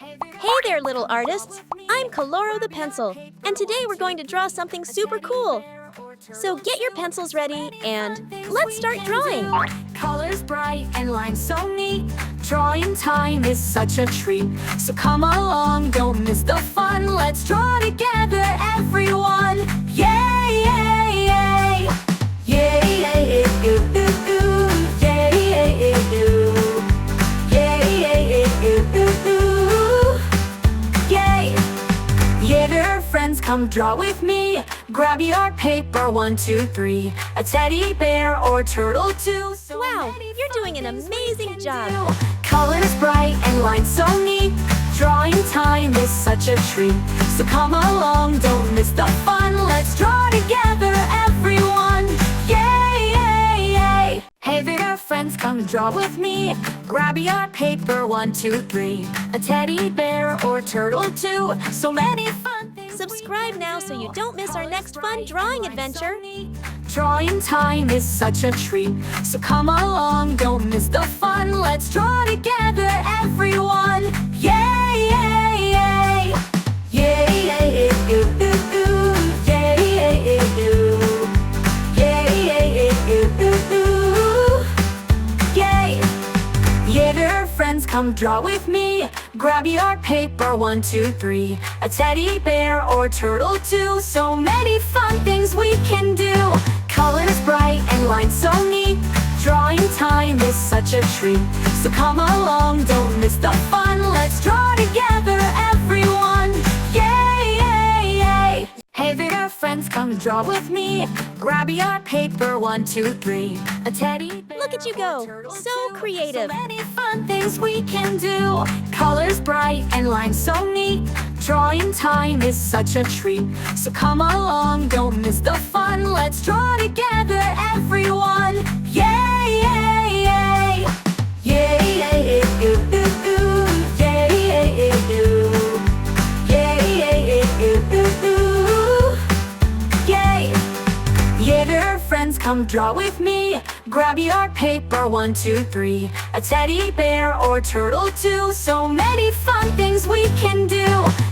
Hey there, little artists! I'm Coloro the Pencil, and today we're going to draw something super cool. So get your pencils ready and let's start drawing! Colors bright and lines so neat. Drawing time is such a treat. So come along, don't miss the fun. Let's draw together, everyone. Yay, yay, yay! Yay, yay, ooh, ooh, ooh. Yay, yay, ooh. Yay, yay, ooh, ooh, ooh. Yay! Yeah, dear friends, come draw with me. Grab your paper, 1, 2, 3. A teddy bear or turtle too. So Wow, you're doing an amazing job! Colors bright and lines so neat. Drawing time is such a treat. So come along, don't miss the fun. Let's draw together, everyone. Yay, yay, yay! Hey there, friends, come draw with me. Grab your paper, 1, 2, 3. A teddy bear or turtle too. So many fun things. Subscribe now so you don't miss our next fun drawing adventure. Drawing time is such a treat. So come along, don't miss the fun. Let's draw together, everyone. Yay, yay, yay! Yay, yay, ooh, ooh, ooh. Yay, yay, ooh. Yay, yay, ooh, ooh, ooh. Yay! Yeah, dear friends, come draw with me. Grab your paper, 1, 2, 3. A teddy bear or turtle too. So many fun things we can do. Colors bright and lines so neat. Drawing time is such a treat. So come along, don't miss the fun. Let's draw together, everyone. Yay, yay, yay! Hey there, friends, come draw with me. Grab your paper, 1, 2, 3. A teddy bear. Look at you go! So creative! So many fun things we can do. Colors bright and lines so neat. Drawing time is such a treat. So come along, don't miss the fun. Let's draw together, everyone. Yay, yay, yay! Yay, yay, ooh, ooh, ooh. Yay, yay, ooh. Yay, yay, ooh, ooh, ooh. Yay! Yeah, dear friends, come draw with me. Grab your paper, 1, 2, 3. A teddy bear or turtle too. So many fun things we can do.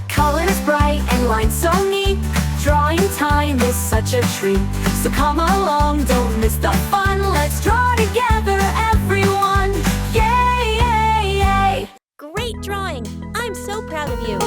Colors bright and lines so neat. Drawing time is such a treat. So come along, don't miss the fun. Let's draw together, everyone. Yay, yay, yay! Great drawing! I'm so proud of you!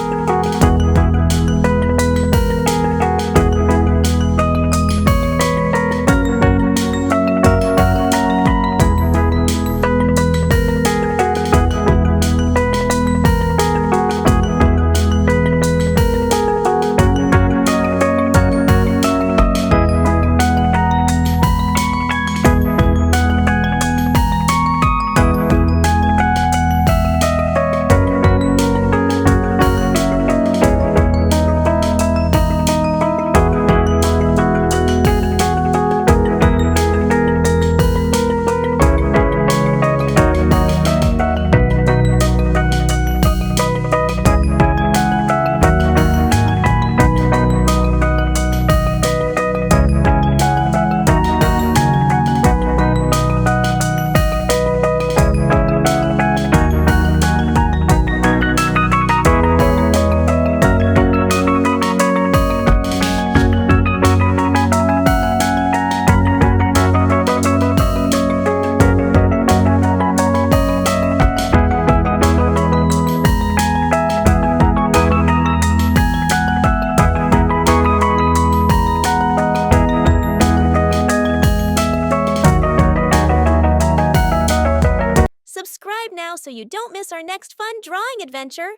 Subscribe now so you don't miss our next fun drawing adventure.